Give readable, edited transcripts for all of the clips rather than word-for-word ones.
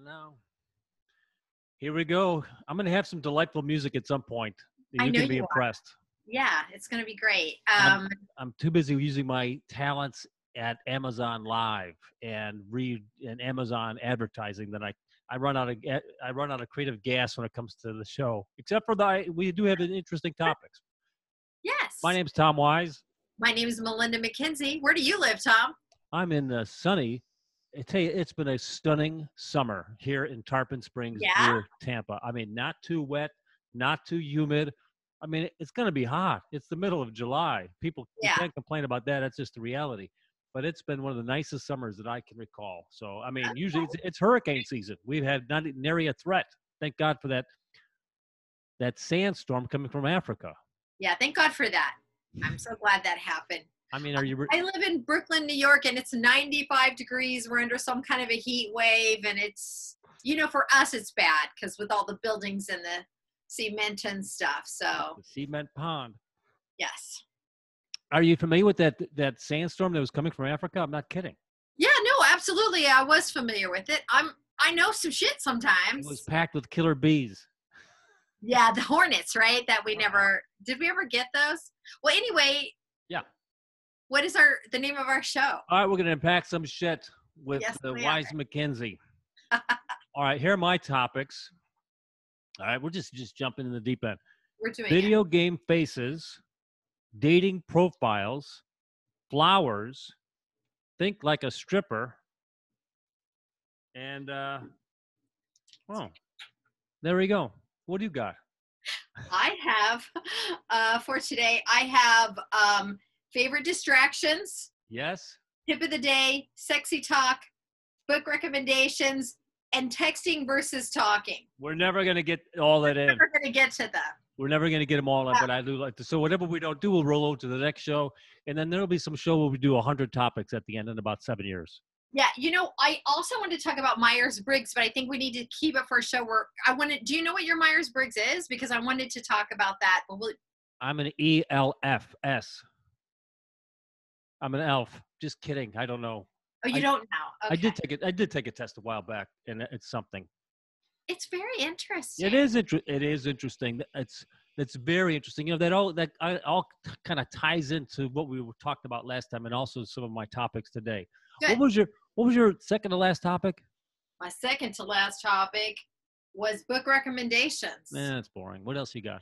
now. Here we go. I'm going to have some delightful music at some point. I You know can be you are. impressed. Yeah, it's going to be great. I'm too busy using my talents at Amazon Live and Amazon advertising that I run out of creative gas when it comes to the show. Except for we do have interesting topics. My Yes. name's Tom Wise. My name is Melinda McKinsey. Where do you live, Tom? I'm in the sunny. I tell you, it's been a stunning summer here in Tarpon Springs Yeah. near Tampa. I mean, not too wet, not too humid. I mean, it's going to be hot. It's the middle of July. You Yeah. can't complain about that. That's just the reality. But it's been one of the nicest summers that I can recall. So, I mean, usually it's hurricane season. We've had not nary a threat. Thank God for that sandstorm coming from Africa. Yeah, thank God for that. I'm so glad that happened. I mean, I live in Brooklyn, New York, and it's 95 degrees. We're under some kind of a heat wave, and it's, for us, it's bad because with all the buildings and the cement and stuff. So the cement pond. Yes. Are you familiar with that sandstorm that was coming from Africa? I'm not kidding. Yeah, no, absolutely. I was familiar with it. I know some shit sometimes. It was packed with killer bees. Yeah, the hornets, right? That we never did. We ever get those? Well, anyway. Yeah. What is the name of our show? All right, we're going to unpack some shit with the Wise are. McKinsey. All right, here are my topics. All right, we're just jumping in the deep end. We're doing video game faces, dating profiles, flowers, think like a stripper, and there we go. What do you got? I have for today. I have favorite distractions. Yes. Tip of the day, sexy talk, book recommendations, and texting versus talking. We're never going to get all that in. We're never going to get to them. We're never going to get them all in, but I do like to. So whatever we don't do, we'll roll over to the next show. And then there'll be some show where we do 100 topics at the end in about 7 years. Yeah. I also wanted to talk about Myers-Briggs, but I think we need to keep it for a show where do you know what your Myers-Briggs is? Because I wanted to talk about that. But I'm an ELFS. I'm an elf. Just kidding. I don't know. Oh, you don't know. Okay. I did take a test a while back, and it's something. It's very interesting. It is interesting. It's very interesting. That all kind of ties into what we talked about last time, and also some of my topics today. Good. What was your second to last topic? My second to last topic was book recommendations. That's boring. What else you got?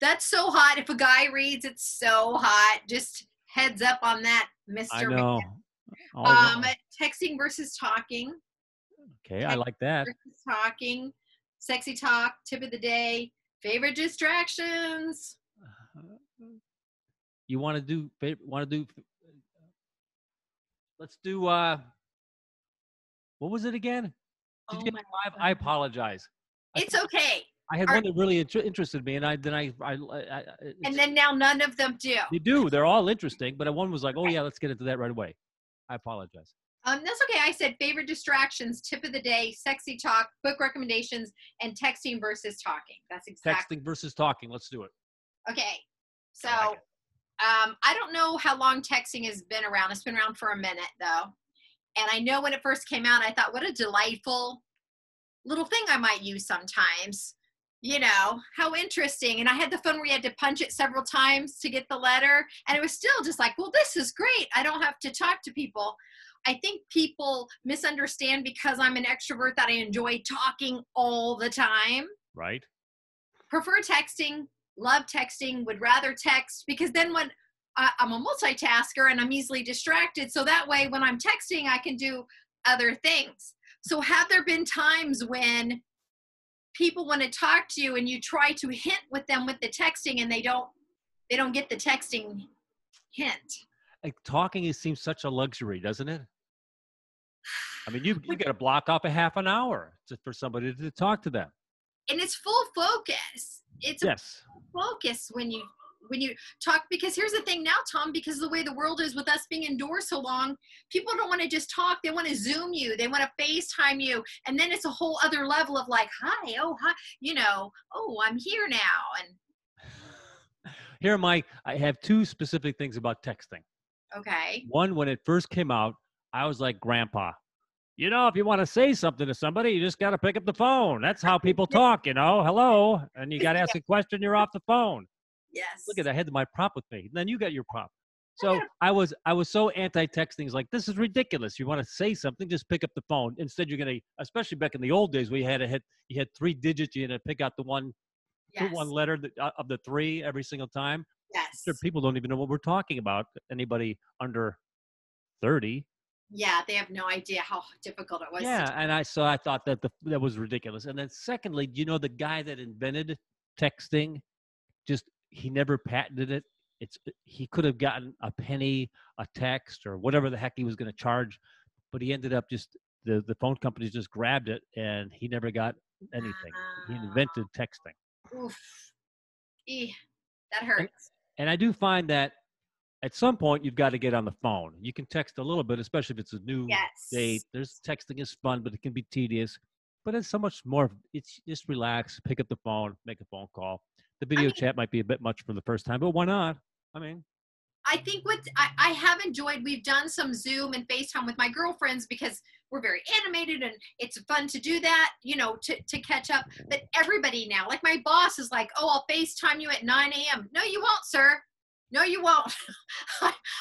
That's so hot. If a guy reads, it's so hot. Just heads up on that, Mr. I know. Texting versus talking. Okay, I like that. Versus talking. Sexy talk. Tip of the day. Favorite distractions. You want to do? Let's do. What was it again? Did you get five? I apologize. It's okay. I had one that really interested me, and then now none of them do. They do. They're all interesting, but one was like, oh yeah, let's get into that right away. I apologize. That's okay. I said favorite distractions, tip of the day, sexy talk, book recommendations, and texting versus talking. That's exactly. Texting versus talking. Let's do it. Okay. So, I don't know how long texting has been around. It's been around for a minute though. And I know when it first came out, I thought, what a delightful little thing I might use sometimes. How interesting. And I had the phone where you had to punch it several times to get the letter. And it was still just like, well, this is great. I don't have to talk to people. I think people misunderstand because I'm an extrovert that I enjoy talking all the time. Right. Prefer texting, love texting, would rather text because then when I'm a multitasker and I'm easily distracted. So that way when I'm texting, I can do other things. So have there been times when people want to talk to you and you try to hint with them with the texting and they don't get the texting hint? Like talking seems such a luxury, doesn't it? I mean, you got to block off a half an hour for somebody to talk to them. And it's full focus. It's yes. Full focus when you talk, because here's the thing now, Tom, because of the way the world is with us being indoors so long, people don't want to just talk. They want to Zoom you. They want to FaceTime you. And then it's a whole other level of like, hi, I'm here now. And I have two specific things about texting. Okay. One, when it first came out, I was like grandpa. if you want to say something to somebody, you just got to pick up the phone. That's how people talk, hello. And you got to ask a question, you're off the phone. Look Yes. at, I had my prop with me. Then you got your prop. I So got I was so anti-texting. It's like, this is ridiculous. You want to say something, just pick up the phone. Instead, you're going to, especially back in the old days where you had 3 digits, you had to pick out the one yes. letter of the 3 every single time. Sure, Yes. people don't even know what we're talking about. Anybody under 30. Yeah, they have no idea how difficult it was to do. Yeah, and I thought that that was ridiculous. And then secondly, the guy that invented texting, just he never patented it. He could have gotten a penny a text or whatever the heck he was going to charge, but he ended up just the phone companies just grabbed it and he never got anything. He invented texting. Oof. That And hurts. and I do find that at some point you've got to get on the phone. You can text a little bit, especially if it's a new date. Yes. There's texting is fun, but it can be tedious. But it's so much more. It's just relax, pick up the phone, make a phone call. The I video mean, chat might be a bit much for the first time, but why not? I mean, I think what I have enjoyed, we've done some Zoom and FaceTime with my girlfriends because we're very animated and it's fun to do that, to catch up. But everybody now, like my boss is like, oh, I'll FaceTime you at 9 a.m. No, you won't, sir. No, you won't.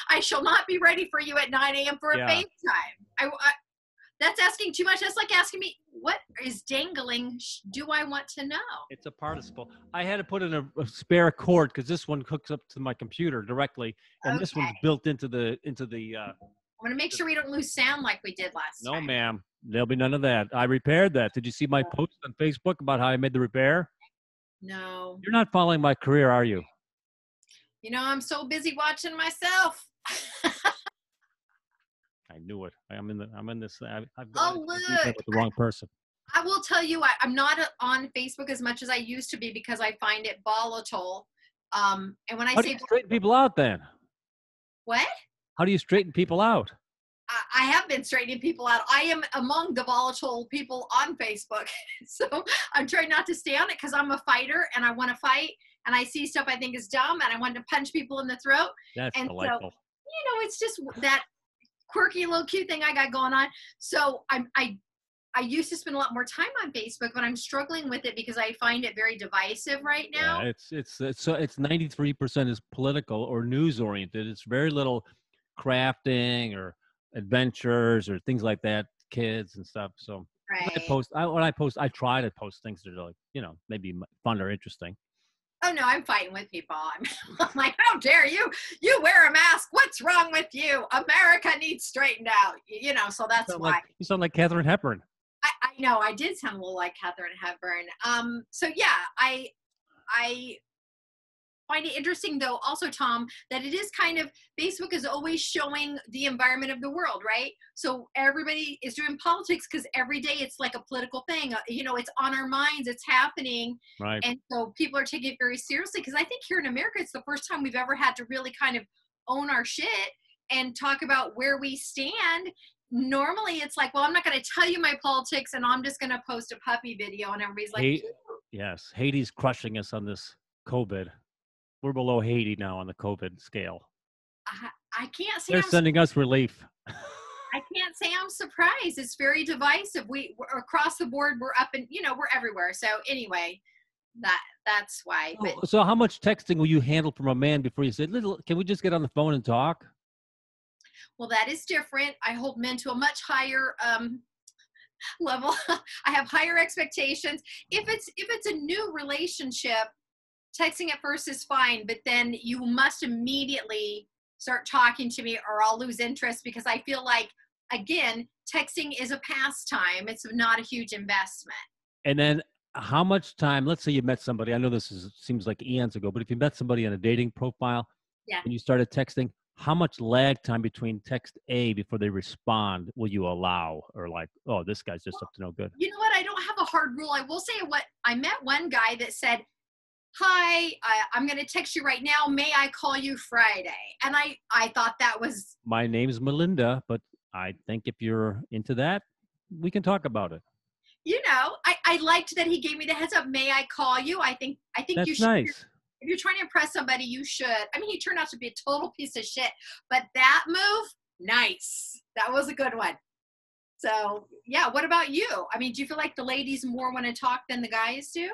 I shall not be ready for you at 9 a.m. for a yeah, FaceTime. That's asking too much. That's like asking me, what is dangling? Do I want to know? it's a participle. I had to put in a spare cord because this one hooks up to my computer directly, and this Okay. one's built into the. I want to make sure we don't lose sound like we did last No, time. ma'am, there'll be none of that. I repaired that. Did you see my post on Facebook about how I made the repair? No. You're not following my career, are you? I'm so busy watching myself. I knew it. I'm in this. I've gone Oh, into the deep end look. with the wrong person. I will tell you, I'm not on Facebook as much as I used to be because I find it volatile. And when I How do you say straighten people out then? what? How do you straighten people out? I have been straightening people out. I am among the volatile people on Facebook. So I'm trying not to stay on it because I'm a fighter and I want to fight and I see stuff I think is dumb and I want to punch people in the throat. That's And so, delightful. it's just that quirky little cute thing I got going on. So I used to spend a lot more time on Facebook, but I'm struggling with it because I find it very divisive right Yeah, now. it's 93% is political or news oriented. It's very little crafting or adventures or things like that, kids and stuff. So Right. I try to post things that are like, maybe fun or interesting. Oh no, I'm fighting with people. I'm like, how dare you? You wear a mask. What's wrong with you? America needs straightened out. So that's why. You sound like Katharine Hepburn. I know I did sound a little like Katharine Hepburn. So yeah, I find it interesting though also, Tom, that it is kind of, Facebook is always showing the environment of the world, right? So everybody is doing politics because every day it's like a political thing. It's on our minds, it's happening. Right. And so people are taking it very seriously because I think here in America it's the first time we've ever had to really kind of own our shit and talk about where we stand. Normally it's like, well, I'm not going to tell you my politics and I'm just going to post a puppy video and everybody's like, Yes, Haiti's crushing us on this COVID. We're below Haiti now on the COVID scale. I can't say They're sending us relief. I can't say I'm surprised. It's very divisive. We're across the board. We're up and we're everywhere. So anyway, that's why. But So how much texting will you handle from a man before you say, can we just get on the phone and talk? well, that is different. I hold men to a much higher level. I have higher expectations. If it's a new relationship, texting at first is fine, but then you must immediately start talking to me or I'll lose interest because I feel like, again, texting is a pastime. It's not a huge investment. And then how much time, let's say you met somebody, I know seems like eons ago, but if you met somebody on a dating profile Yeah. and you started texting, how much lag time between text A before they respond will you allow? Or like, oh, this guy's just up to no good. You know what? I don't have a hard rule. I will say I met one guy that said, hi, I'm going to text you right now. May I call you Friday? And I thought that was... My name's Melinda, but I think if you're into that, we can talk about it. I liked that he gave me the heads up. May I call you? I think That's you should. Nice. If you're trying to impress somebody, you should. I mean, he turned out to be a total piece of shit, but that move, nice. That was a good one. So yeah, what about you? I mean, do you feel like the ladies more want to talk than the guys do?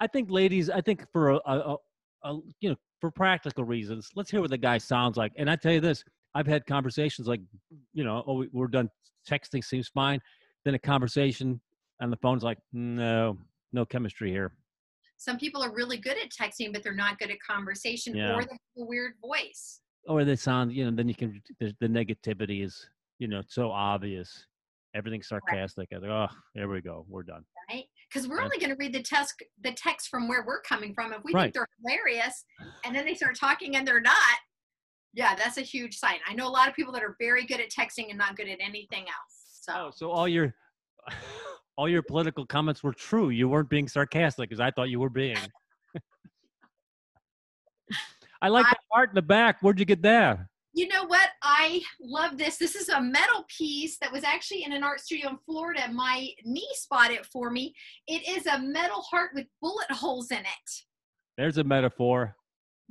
I think ladies, I think for for practical reasons, let's hear what the guy sounds like. And I tell you this, I've had conversations like, oh, we're done texting, seems fine. Then a conversation on the phone's like, no, no chemistry here. Some people are really good at texting, but they're not good at conversation, Yeah. or they have a weird voice. Or they sound, then you can, the negativity is, so obvious. Everything's sarcastic. I think, oh, there we go. We're done. Right? Because we're only going to read the text from where we're coming from. If we think they're hilarious and then they start talking and they're not, yeah, that's a huge sign. I know a lot of people that are very good at texting and not good at anything else. So all your political comments were true. You weren't being sarcastic, because I thought you were being. I like the art in the back. Where'd you get that? You know what? I love this. This is a metal piece that was actually in an art studio in Florida. My niece bought it for me. It is a metal heart with bullet holes in it. There's a metaphor.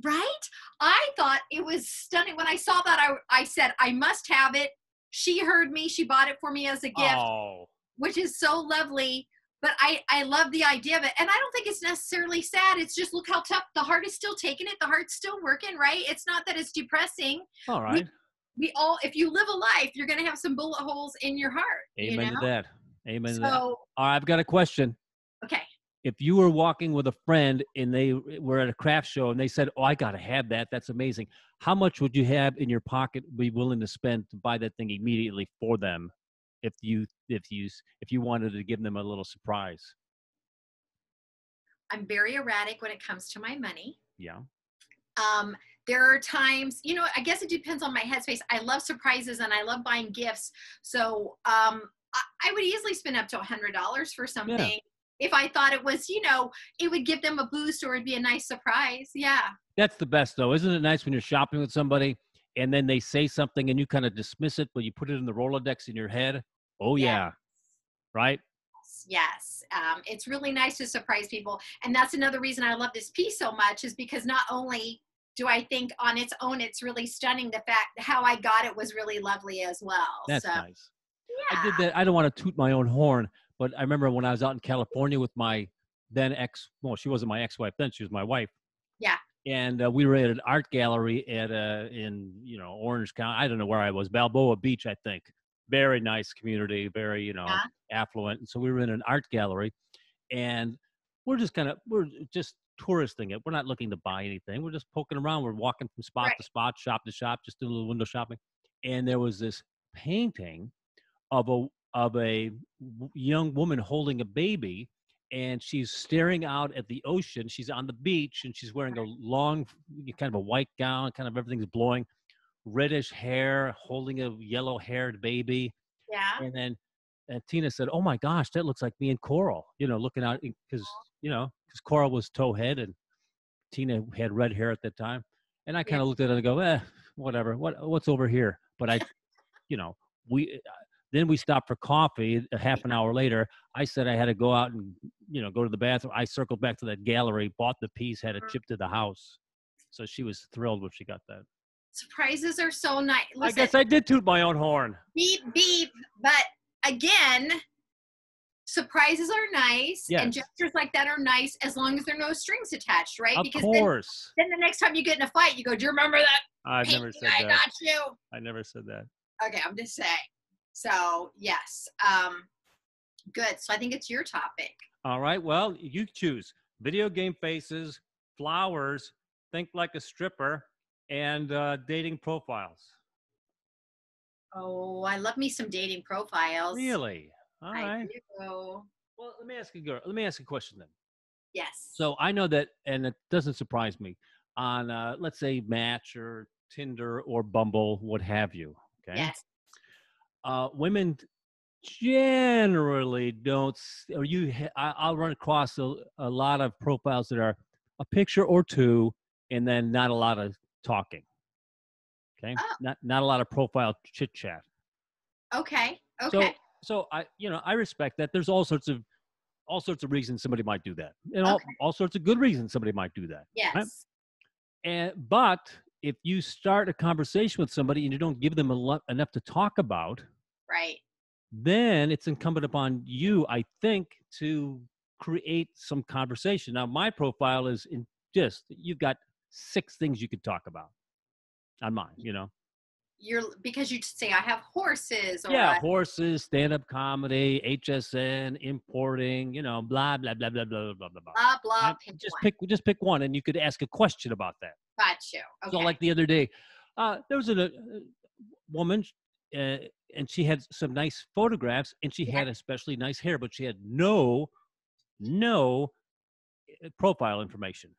Right? I thought it was stunning. When I saw that, I said, I must have it. She heard me. She bought it for me as a gift, which is so lovely. But I love the idea of it. And I don't think it's necessarily sad. It's just, look how tough. The heart is still taking it. The heart's still working, right? It's not that it's depressing. All right. We all, if you live a life, you're going to have some bullet holes in your heart. Amen to that. Amen to that. All right, I've got a question. Okay. If you were walking with a friend and they were at a craft show and they said, oh, I got to have that. That's amazing. How much would you have in your pocket, be willing to spend to buy that thing immediately for them? If you wanted to give them a little surprise. I'm very erratic when it comes to my money. Yeah. There are times, I guess it depends on my headspace. I love surprises and I love buying gifts. So I would easily spend up to $100 for something. Yeah. If I thought it was, it would give them a boost or it'd be a nice surprise. Yeah. That's the best though. Isn't it nice when you're shopping with somebody and then they say something and you kind of dismiss it, but you put it in the Rolodex in your head? Oh, yeah. Right? Yes. It's really nice to surprise people. And that's another reason I love this piece so much, is because not only do I think on its own it's really stunning, the fact how I got it was really lovely as well. That's nice. Yeah. I did that. I don't want to toot my own horn, but I remember when I was out in California with my then she wasn't my ex-wife then, she was my wife. Yeah. And we were at an art gallery in Orange County. I don't know where I was, Balboa Beach, I think. Very nice community, very, affluent. And so we were in an art gallery and we're just touristing it. We're not looking to buy anything. We're just poking around. We're walking from spot to spot, shop to shop, just doing a little window shopping. And there was this painting of a young woman holding a baby, and she's staring out at the ocean. She's on the beach and she's wearing a long, kind of a white gown, kind of everything's blowing. Reddish hair, holding a yellow-haired baby. Yeah. And Tina said, "Oh my gosh, that looks like me and Coral." Looking out because Coral was towhead and Tina had red hair at that time. And I kind of looked at it and go, whatever. What's over here? But then we stopped for coffee. A half an hour later, I said I had to go out and go to the bathroom. I circled back to that gallery, bought the piece, had it shipped to the house. So she was thrilled when she got that. Surprises are so nice. Listen, I guess I did toot my own horn. Beep, beep. But again, surprises are nice. Yes. And gestures like that are nice as long as there are no strings attached, right? Of course. Then the next time you get in a fight, you go, do you remember that? I've never said that. I got you. I never said that. Okay, I'm just saying. So, yes. Good. So I think it's your topic. All right. Well, you choose. Video game faces, flowers, think like a stripper, and dating profiles. Oh, I love me some dating profiles. Really? All right. I do. Well, let me ask you a question then. Yes. So I know that, and it doesn't surprise me, on let's say Match or Tinder or Bumble, what have you. Okay. Yes. Women generally don't, or I'll run across a lot of profiles that are a picture or two, and then not a lot of talking. Okay. Oh. Not a lot of profile chit chat. Okay. So I respect that. There's all sorts of reasons somebody might do that, and all sorts of good reasons somebody might do that. Yes. Right? But if you start a conversation with somebody and you don't give them enough to talk about, right, then it's incumbent upon you, I think, to create some conversation. Now, my profile is in just, you've got 6 things you could talk about on mine, you know? Because you say I have horses or Yeah, horses, stand-up comedy, HSN, importing, you know, blah, blah, blah, blah, blah, blah, blah, blah. blah blah. Pick Just one. pick one, and you could ask a question about that. Got you. So, Okay. like the other day, there was a woman, uh, and she had some nice photographs, and she Yeah. had especially nice hair, but she had no profile information.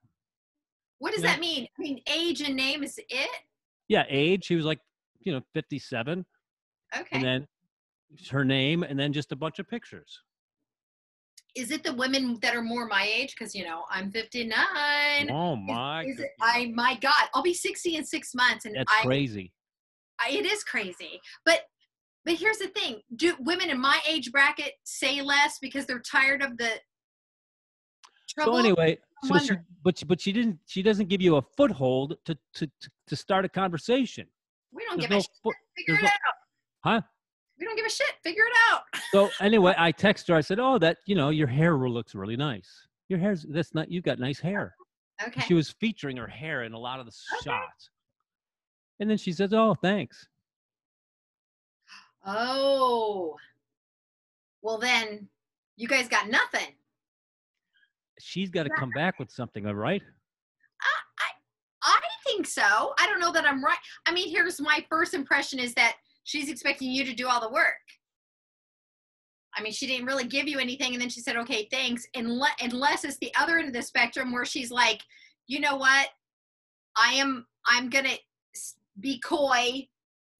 What does You know? that mean? I mean, age and name is it? Yeah, age. She was like, 57, and Okay. then her name, and then just a bunch of pictures. Is it the women that are more my age? Because I'm 59. Oh my! Is it? My God, I'll be 60 in 6 months, and That's crazy. it is crazy. But here's the thing: do women in my age bracket say less because they're tired of the trouble? So anyway, but she doesn't give you a foothold to start a conversation. we don't There's give a shit. Figure it out. Huh? We don't give a shit. Figure it out. So anyway, I text her. I said, "Oh, your hair looks really nice. You've got nice hair." Okay. She was featuring her hair in a lot of the Okay. shots. And then she says, "Oh, thanks." Oh. Well, then you guys got nothing. She's got to come back with something, all right? I think so. I don't know that I'm right. I mean, here's my first impression is that she's expecting you to do all the work. I mean, she didn't really give you anything, and then she said, "Okay, thanks." Unless it's the other end of the spectrum where she's like, "You know what? I'm gonna be coy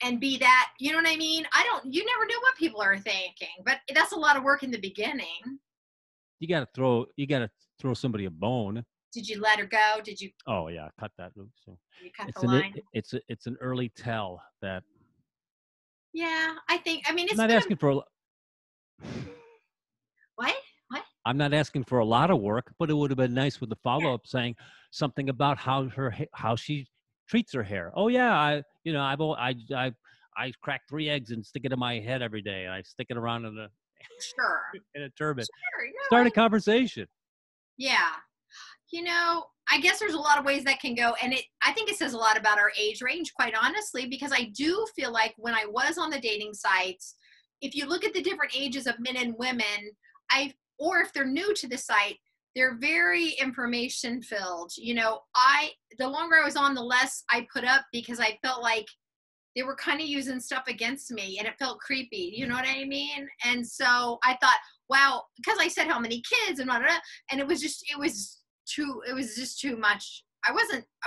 and be that." You know what I mean? You never know what people are thinking, but that's a lot of work in the beginning. You got to throw somebody a bone. Did you let her go? Did you? Oh yeah, cut that loose. So You cut the line. it's an early tell that. Yeah, I think. I mean, it's I'm not asking for what? I'm not asking for a lot of work, but it would have been nice with the follow up saying something about how she treats her hair. Oh yeah, I crack 3 eggs and stick it in my head every day, and I stick it around in Sure. a turban. Sure. Start a conversation. Yeah. I guess there's a lot of ways that can go. And I think it says a lot about our age range, quite honestly, because I do feel like when I was on the dating sites, if you look at the different ages of men and women, or if they're new to the site, they're very information filled. The longer I was on, the less I put up because I felt like they were kind of using stuff against me and it felt creepy. You know what I mean? And so I thought, wow, because I said how many kids and blah, blah, blah, and it was just too much. I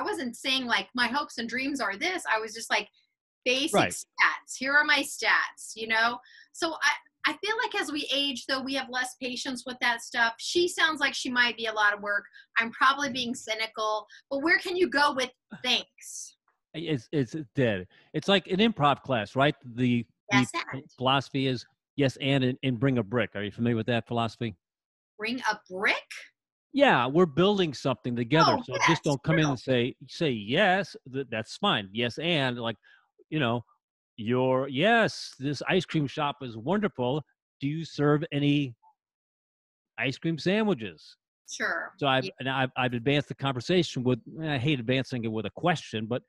wasn't saying like my hopes and dreams are this. I was just like basic stats. Here are my stats, So I feel like as we age though, we have less patience with that stuff. She sounds like she might be a lot of work. I'm probably being cynical, but where can you go with thanks? It's dead. It's like an improv class, right? The philosophy is yes and bring a brick. Are you familiar with that philosophy? Bring a brick? Yeah, we're building something together. Oh, so yes, just don't come in and say yes. That's fine. Yes, and like, this ice cream shop is wonderful. Do you serve any ice cream sandwiches? Sure. So I've advanced the conversation with. I hate advancing it with a question, but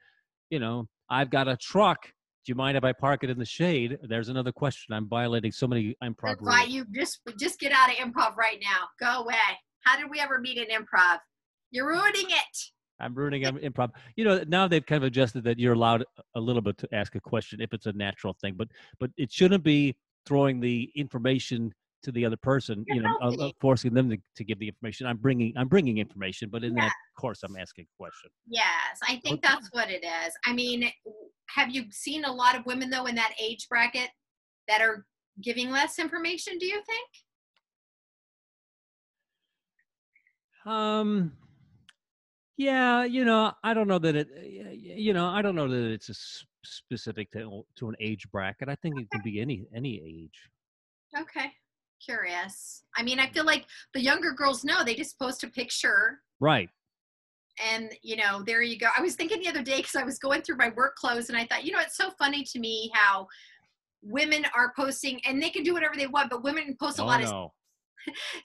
I've got a truck. Do you mind if I park it in the shade? There's another question. I'm violating so many improv rules. You just get out of improv right now. Go away. How did we ever meet in improv? You're ruining it. I'm ruining improv. Now they've kind of adjusted that you're allowed a little bit to ask a question if it's a natural thing, but it shouldn't be throwing the information to the other person. Forcing them to give the information. I'm bringing information, but in that course, I'm asking a question. Yes, I think that's what it is. I mean, have you seen a lot of women though in that age bracket that are giving less information? Do you think? Yeah, I don't know that I don't know that it's specific to an age bracket. I think it can be any age. Okay. Curious. I mean, I feel like the younger girls know. They just post a picture. Right. And, there you go. I was thinking the other day because I was going through my work clothes and I thought, it's so funny to me how women are posting, and they can do whatever they want, but women post a Oh lot of no.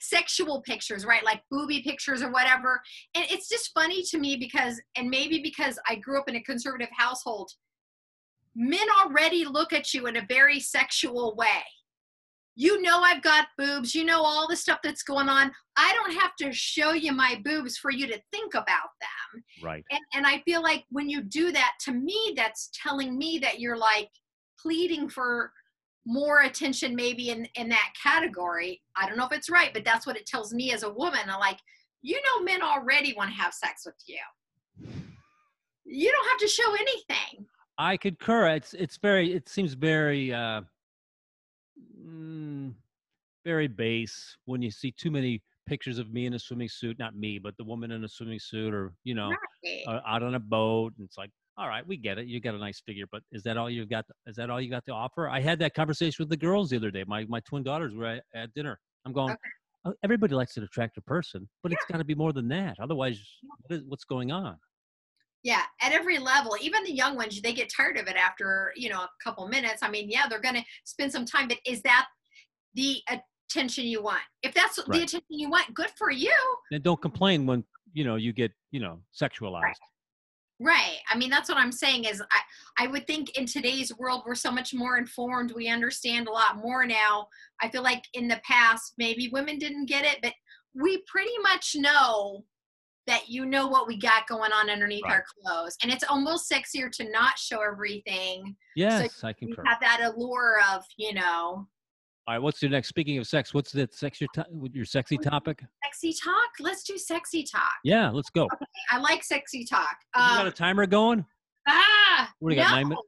sexual pictures, right? Like booby pictures or whatever. And it's just funny to me because, and maybe because I grew up in a conservative household, men already look at you in a very sexual way. You know, I've got boobs, you know, all the stuff that's going on. I don't have to show you my boobs for you to think about them. Right. And I feel like when you do that, to me, that's telling me that you're like pleading for more attention, maybe in that category. I don't know if it's right, but that's what it tells me as a woman. I'm like, you know, men already want to have sex with you. You don't have to show anything. I concur. It seems very very base when you see too many pictures of me in a swimming suit, not me, but the woman in a swimming suit, or Right. out on a boat, and it's like, all right, we get it, you got a nice figure, but is that all you've got? Is that all you got to offer? I had that conversation with the girls the other day. My twin daughters were at dinner. I'm going, Okay. "Oh, everybody likes an attractive person, but Yeah. it's got to be more than that, otherwise what's going on?" Yeah, at every level, even the young ones, they get tired of it after, a couple minutes. I mean, yeah, they're going to spend some time, but is that the attention you want? If that's the Right. attention you want, good for you. And don't complain when you get Right. sexualized. Right. I mean, that's what I'm saying is I would think in today's world, we're so much more informed. We understand a lot more now. I feel like in the past, maybe women didn't get it, but we pretty much know that what we got going on underneath Right. our clothes. And it's almost sexier to not show everything. So Yes, I you concur. have that allure of, All right, what's your next? Speaking of sex, what's that your sexy topic? sexy talk. Let's do sexy talk. Yeah, let's go. Okay, I like sexy talk. You got a timer going? What do you got, No, 9 minutes?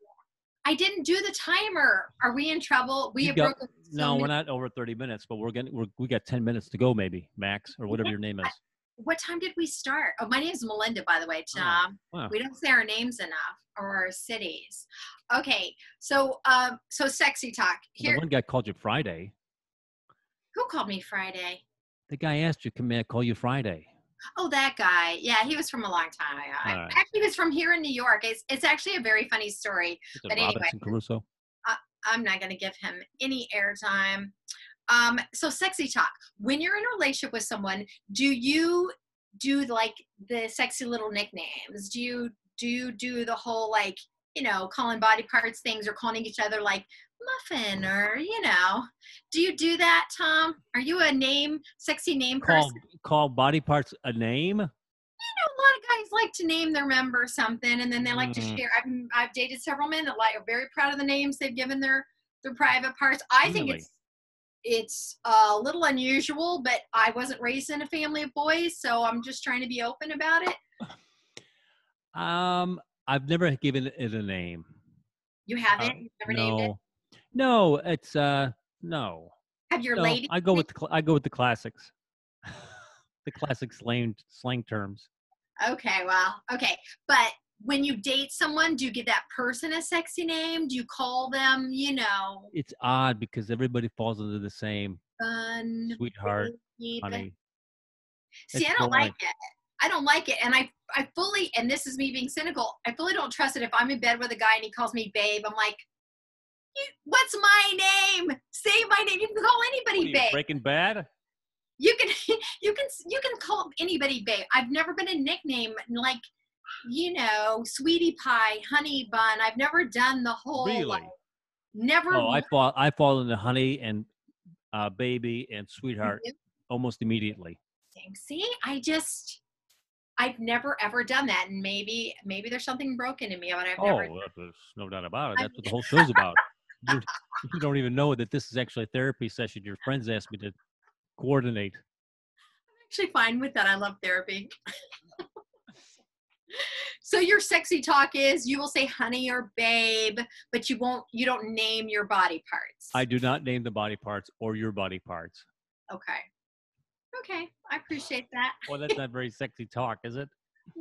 I didn't do the timer. Are we in trouble? We You have got broken so no, we're many. not over 30 minutes, but we got 10 minutes to go, maybe, Max, or whatever your name is. What time did we start? Oh, my name is Melinda, by the way, Tom. Oh, wow. We don't say our names enough or our cities. Okay, so sexy talk. The Here, one guy called you Friday. who called me Friday? The guy asked you, "Can I call you Friday?" Oh, that guy. Yeah, he was from a long time ago. All right. Actually, he was from here in New York. It's actually a very funny story. Is it But anyway, Robinson Crusoe? I'm not going to give him any airtime. So sexy talk. When you're in a relationship with someone, do you do like the sexy little nicknames? Do you do the whole like, calling body parts things or calling each other like muffin or, do you do that, Tom? Are you a sexy name person? Call body parts a name? A lot of guys like to name their member something, and then they like to Mm, share. I've dated several men that are very proud of the names they've given their private parts. I think really? it's a little unusual, but I wasn't raised in a family of boys, so I'm just trying to be open about it. I've never given it a name. You haven't? You've never named it? No, it's no. Have your No, lady? I go with the classics. The classic slang terms. Okay, well, okay. But when you date someone, do you give that person a sexy name? Do you call them, It's odd because everybody falls into the same fun, sweetheart, babe? honey. See, It's I don't like boring. it. I don't like it. And I fully, and this is me being cynical, I fully don't trust it. If I'm in bed with a guy and he calls me babe, I'm like, what's my name? Say my name. You can call What are anybody you, babe. Breaking Bad? You can you can call anybody babe. I've never been a nickname like, sweetie pie, honey bun. I've never done the whole like Really? never. Oh, I fall into honey and baby and sweetheart almost immediately. See, I've never ever done that, and maybe there's something broken in me, but I've never. Oh, there's no doubt about it. I'm That's what the whole show's about. You, you don't even know that this is actually a therapy session. Your friends asked me to coordinate. actually fine with that. I love therapy. So your sexy talk is you will say honey or babe, but you don't name your body parts. I do not name the body parts or your body parts. Okay, I appreciate that. Well, that's not very sexy talk, is it?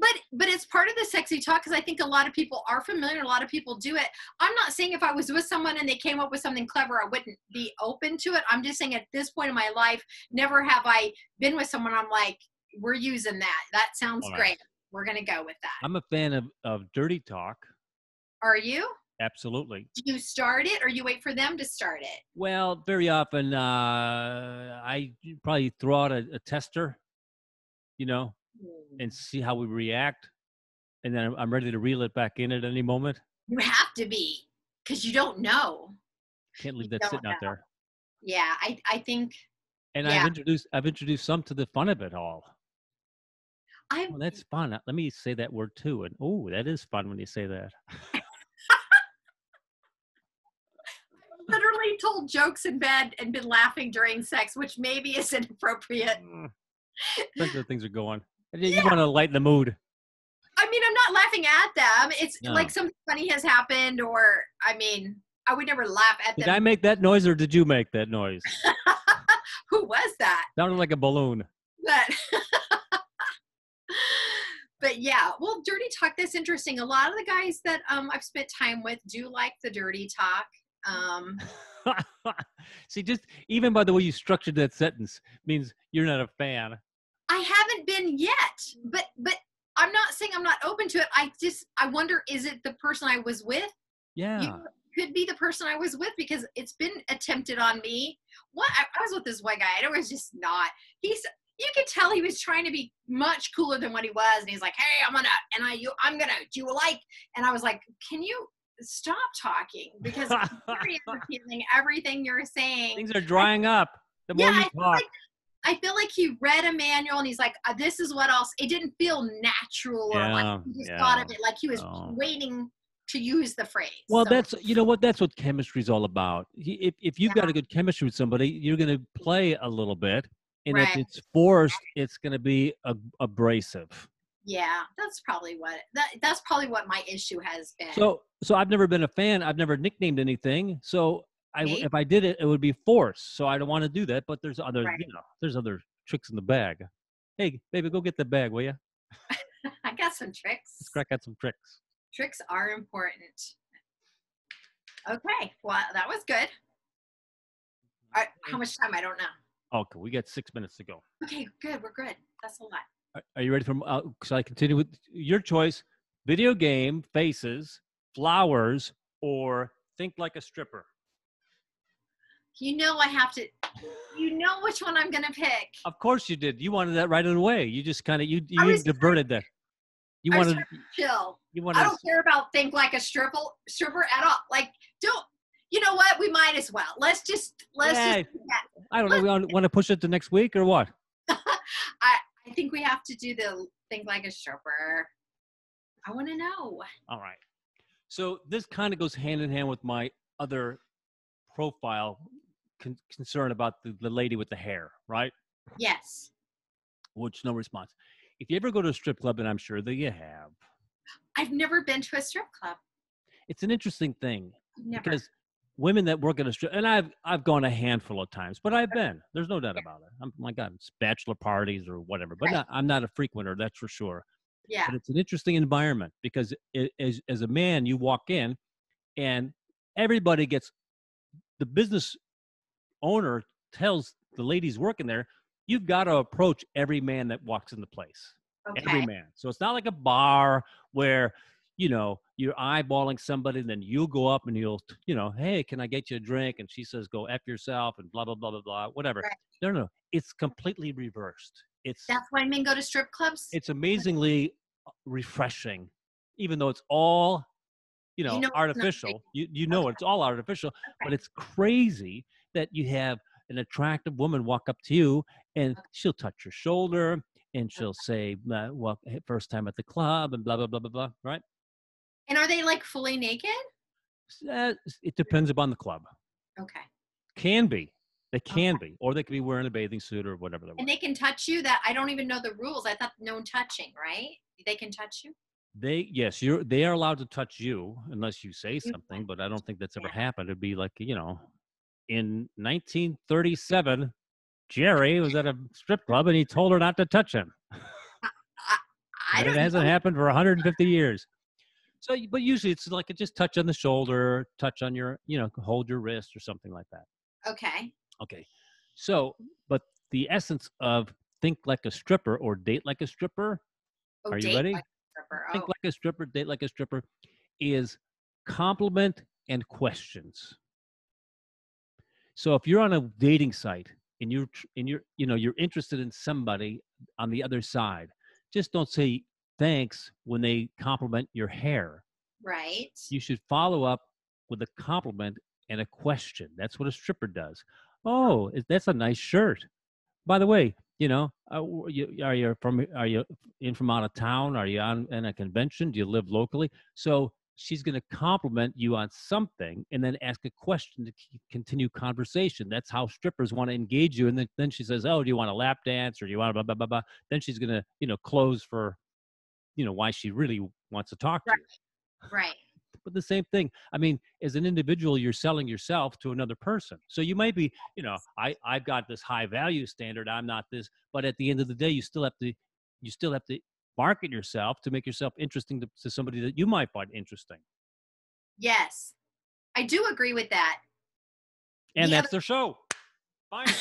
But it's part of the sexy talk because I think a lot of people are familiar. A lot of people do it. I'm not saying if I was with someone and they came up with something clever, I wouldn't be open to it. I'm just saying at this point in my life, never have I been with someone I'm like, we're using that. That sounds All right. great. We're going to go with that. I'm a fan of dirty talk. Are you? Absolutely. Do you start it or you wait for them to start it? Well, very often I probably throw out a tester, you know, and Hmm. see how we react, and then I'm ready to reel it back in at any moment. You have to be, because you don't know. Can't You leave that don't sitting out know. there. Yeah, I think, And yeah. I've introduced some to the fun of it all. I've Oh, that's fun. Let me say that word too. And oh, that is fun when you say that. literally told jokes in bed and been laughing during sex, which maybe is inappropriate. Mm, depends how things are going. You Yeah, want to lighten the mood. I mean, I'm not laughing at them. It's like No. something funny has happened, or I mean, I would never laugh at Did I them. make that noise or did you make that noise? Who was that? Sounded like a balloon. But but yeah, well, dirty talk. That's interesting. A lot of the guys that I've spent time with do like the dirty talk. Um, See, just even by the way you structured that sentence means you're not a fan. I haven't been yet, but I'm not saying I'm not open to it. I wonder, is it the person I was with? You Yeah. could be the person I was with, because it's been attempted on me. What I was with this one guy, and it was just not. You could tell he was trying to be much cooler than what he was, and he's like, "Hey, I'm gonna do you like?" And I was like, "Can you stop talking? Because I'm very entertaining everything you're saying." Things are drying up the Yeah, more you talk. I feel like he read a manual and he's like, "This is what else." It didn't feel natural, or like Yeah. he just thought Yeah. of it like he was Oh. waiting to use the phrase. Well, So that's you know what that's what chemistry's all about. If you've got yeah, a good chemistry with somebody, you're going to play a little bit, and if right. it's forced, it's going to be abrasive. Yeah, that's probably what my issue has been. So I've never been a fan. I've never nicknamed anything. So Right? if I did it, it would be forced. So I don't want to do that. But there's other Right. there's other tricks in the bag. Hey, baby, go get the bag, will you? I got some Let's tricks. crack out some tricks. Tricks are important. Okay, well, that was good. How much time? I don't know. Okay, we got 6 minutes to go. Okay, good. We're good. That's a lot. Are you ready for? Shall I continue with your choice? Video game, faces, flowers, or think like a stripper? You know, I have to. You know which one I'm gonna pick. Of course you did. You wanted that right away. You just kind of I you was even diverted that. You I was trying wanted to chill. you I wanted. don't care about think like a stripper at all. Like, don't. You know what? We might as well. Let's just Yeah, do that. I don't know. Let's, We want to push it to next week or what? I think we have to do the think like a stripper. I want to know. All right. So this kind of goes hand in hand with my other profile concern about the lady with the hair, right? Yes. Which no response. If you ever go to a strip club, and I'm sure that you have, I've never been to a strip club. it's an interesting thing Never. because women that work at a strip, and I've gone a handful of times, but I've been. There's no doubt about it. My God, it's bachelor parties or whatever, but Right. I'm not a frequenter, that's for sure. Yeah. But it's an interesting environment because as a man, you walk in and everybody gets the business owner tells the ladies working there, you've got to approach every man that walks in the place. Every Okay. man. So it's not like a bar where, you're eyeballing somebody and then you'll go up and you'll, hey, can I get you a drink? And she says, go F yourself and blah, blah, blah, blah, blah, whatever. Right. No, no, no. It's completely reversed. That's why men go to strip clubs. It's amazingly refreshing, even though it's all You know it's not real. artificial. You know Okay. it's all artificial, but Okay. it's crazy that you have an attractive woman walk up to you and she'll touch your shoulder and Okay. she'll say, "Well, first time at the club," and blah blah blah blah blah. Right? And are they like fully naked? It depends upon the club. Okay. Can be. They can Okay. be, or they could be wearing a bathing suit or whatever they're And wearing. they can touch you. That I don't even know the rules. I thought no touching, right? They can touch you. They are allowed to touch you unless you say You something, but I don't think that's ever yeah. happened. It'd be like, in 1937, Jerry was at a strip club and he told her not to touch him. I, I, I And it don't hasn't know. happened for 150 years. So, but usually it's like a just touch on the shoulder, touch on your, hold your wrist or something like that. Okay. Okay. So, but the essence of think like a stripper or date like a stripper, Oh, are you date ready? like a stripper. Think Oh, like a stripper, date like a stripper is compliment and questions. So if you're on a dating site and you're interested in somebody on the other side, just don't say thanks when they compliment your hair. Right. You should follow up with a compliment and a question. That's what a stripper does. Oh, that's a nice shirt. By the way, are you in from out of town? Are you on in a convention? Do you live locally? So she's going to compliment you on something and then ask a question to continue conversation. That's how strippers want to engage you. And then she says, "Oh, do you want a lap dance or do you want blah blah blah blah?" Then she's going to close for why she really wants to talk to Right. you. Right. But the same thing. I mean, as an individual, you're selling yourself to another person. So you might be, I've got this high value standard. I'm not this, but at the end of the day, you still have to market yourself to make yourself interesting to somebody that you might find interesting. Yes, I do agree with that. And that's their show. Finally.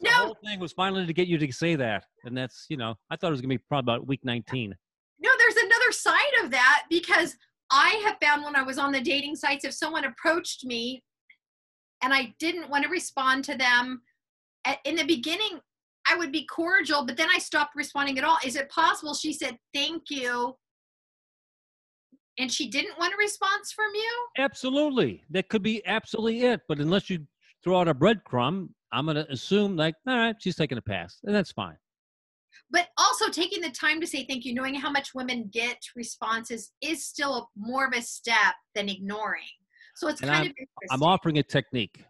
The whole thing was finally to get you to say that. And that's, I thought it was going to be probably about week 19. No, there's another side of that, because I have found when I was on the dating sites, if someone approached me and I didn't want to respond to them, in the beginning, I would be cordial, but then I stopped responding at all. Is it possible she said, thank you, and she didn't want a response from you? Absolutely. That could be absolutely it. But unless you throw out a breadcrumb, I'm going to assume all right, she's taking a pass. And that's fine. But also taking the time to say thank you, knowing how much women get responses, is still more of a step than ignoring. So it's kind of interesting. I'm offering a technique.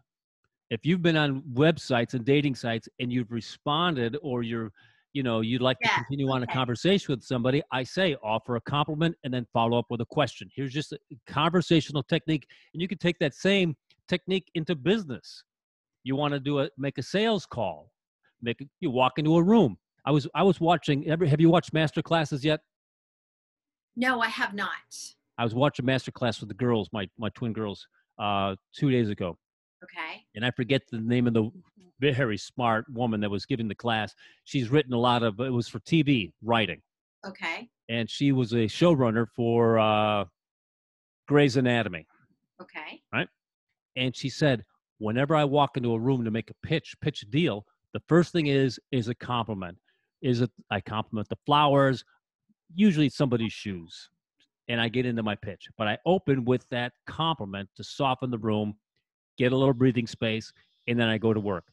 If you've been on websites and dating sites and you've responded, or you'd like to continue on a conversation with somebody, I say offer a compliment and then follow up with a question. Here's just a conversational technique. And you can take that same technique into business. You want to make a sales call. You walk into a room. I was watching. Have you watched master classes yet? No, I have not. I was watching master class with the girls, my twin girls, 2 days ago. Okay. And I forget the name of the very smart woman that was giving the class. She's written a lot of. It was for TV writing. Okay. And she was a showrunner for Grey's Anatomy. Okay. Right. And she said, whenever I walk into a room to make a pitch a deal, the first thing is a compliment. I compliment the flowers, usually somebody's shoes, and I get into my pitch. But I open with that compliment to soften the room, get a little breathing space, and then I go to work.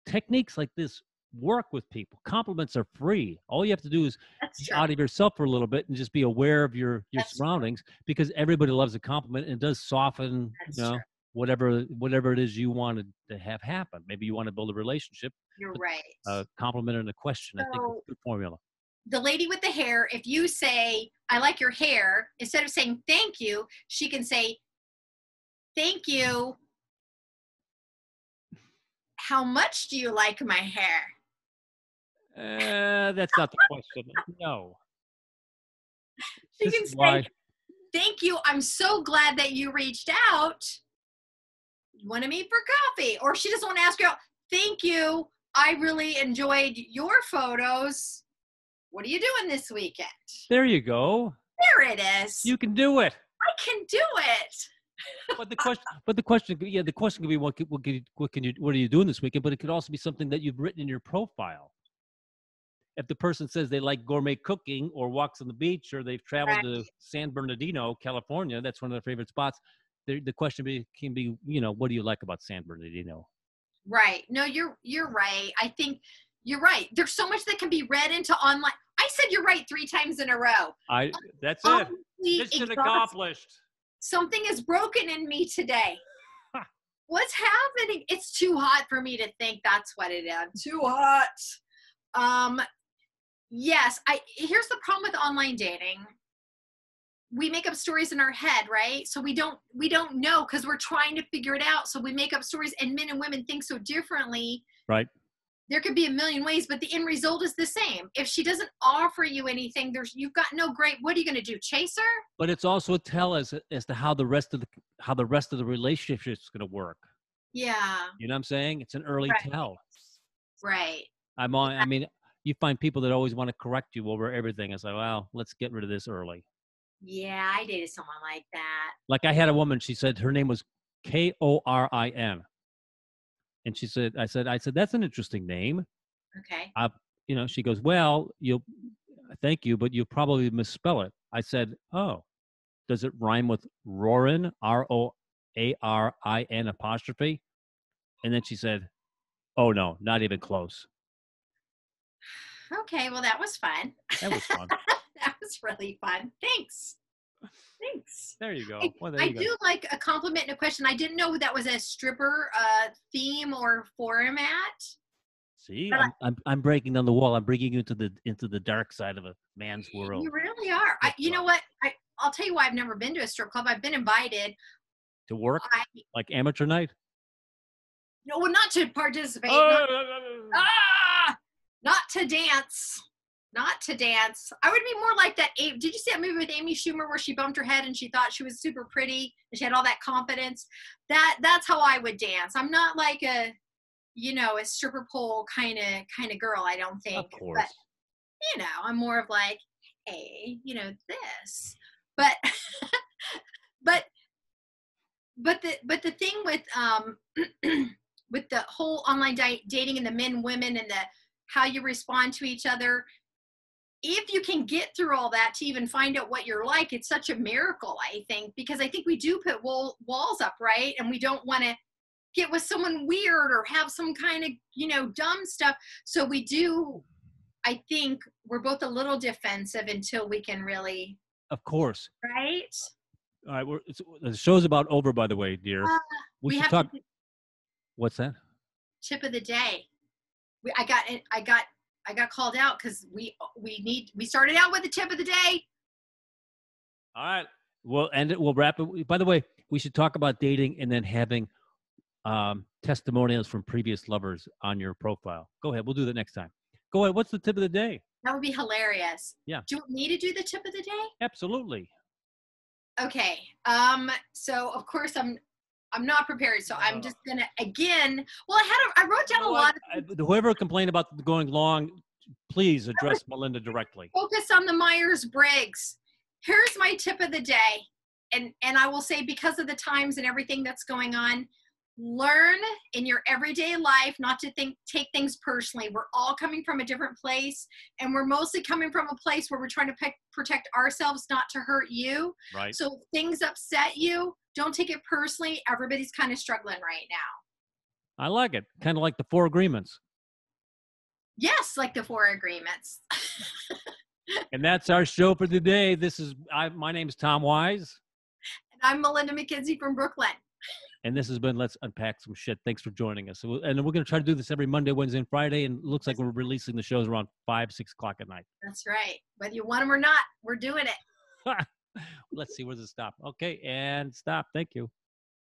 Techniques like this work with people. Compliments are free. All you have to do is be out of yourself for a little bit and just be aware of your surroundings, because everybody loves a compliment, and it does soften, whatever it is you wanted to have happen. Maybe you want to build a relationship. You're right. A compliment and a question, I think, is a good formula. The lady with the hair, if you say, I like your hair, instead of saying thank you, she can say, thank you. How much do you like my hair? That's not the question. No. She can say, thank you. I'm so glad that you reached out. You want to meet for coffee? Or she doesn't want to ask you out. Thank you. I really enjoyed your photos. What are you doing this weekend? There you go. There it is. You can do it. I can do it. But the question could be, what are you doing this weekend? But it could also be something that you've written in your profile. If the person says they like gourmet cooking, or walks on the beach, or they've traveled to San Bernardino, California, that's one of their favorite spots. The question can be, what do you like about San Bernardino? Right. No, you're right. I think you're right. There's so much that can be read into online. I said you're right 3 times in a row. That's it. Mission accomplished. Something is broken in me today. What's happening? It's too hot for me to think that's what it is. Too hot. Yes. Here's the problem with online dating. We make up stories in our head, right? So we don't know, because we're trying to figure it out. So we make up stories, and men and women think so differently. Right. There could be a million ways, but the end result is the same. If she doesn't offer you anything, you've got no great. What are you going to do? Chase her? But it's also a tell as to how the rest of the relationship is going to work. Yeah. You know what I'm saying? It's an early tell. Right. I mean, you find people that always want to correct you over everything. It's like, well, let's get rid of this early. Yeah, I dated someone like that. Like I had a woman, she said her name was Korin. And I said, that's an interesting name. Okay. She goes, well, thank you, but you'll probably misspell it. I said, oh, does it rhyme with Roarin, Roarin apostrophe? And then she said, oh no, not even close. Okay, well, that was fun. That was fun. That was really fun. Thanks. Thanks. There you go. I, Well, there I you go. do like a compliment and a question. I didn't know that was a stripper theme or format. See, But I'm breaking down the wall. I'm bringing you into the dark side of a man's you world. really are. You know what? I'll tell you why I've never been to a strip club. I've been invited. To work I like amateur night. No, well, not to participate. Oh, Not to dance. Not to dance. I would be more like that. Did you see that movie with Amy Schumer where she bumped her head and she thought she was super pretty and she had all that confidence? That's how I would dance. I'm not like a stripper pole kind of girl. I don't think. of course. But I'm more of like, hey, this. But but the thing with with the whole online dating and the men, women, and the how you respond to each other, if you can get through all that to even find out what you're like, it's such a miracle, I think, because I think we do put walls up, right? And we don't want to get with someone weird or have some kind of, dumb stuff. So we do, I think we're both a little defensive until we can really. Of course. Right? All right. The show's about over, by the way, dear. We should have talk. What's that? Tip of the day. I got called out because we started out with the tip of the day. All right. We'll end it. We'll wrap it. By the way, we should talk about dating and then having testimonials from previous lovers on your profile. Go ahead. We'll do that next time. Go ahead. What's the tip of the day? That would be hilarious. Yeah. Do you want me to do the tip of the day? Absolutely. Okay. So of course I'm not prepared. So I'm just gonna again. Well, I wrote down a lot of whoever complained about going long, please address Melinda directly. Focus on the Myers-Briggs. Here's my tip of the day. And I will say, because of the times and everything that's going on, learn in your everyday life not to take things personally. We're all coming from a different place, and we're mostly coming from a place where we're trying to protect ourselves, not to hurt you. Right. So if things upset you, don't take it personally. Everybody's kind of struggling right now. I like it. Kind of like the 4 agreements. Yes, like the 4 agreements. And that's our show for today. My name is Tom Wise. And I'm Melinda McKinsey from Brooklyn. And this has been Let's Unpack Some Shit. Thanks for joining us. And we're going to try to do this every Monday, Wednesday, and Friday. And it looks like we're releasing the shows around 5, 6 o'clock at night. That's right. Whether you want them or not, we're doing it. Let's see. Where does it stop? Okay. And stop. Thank you.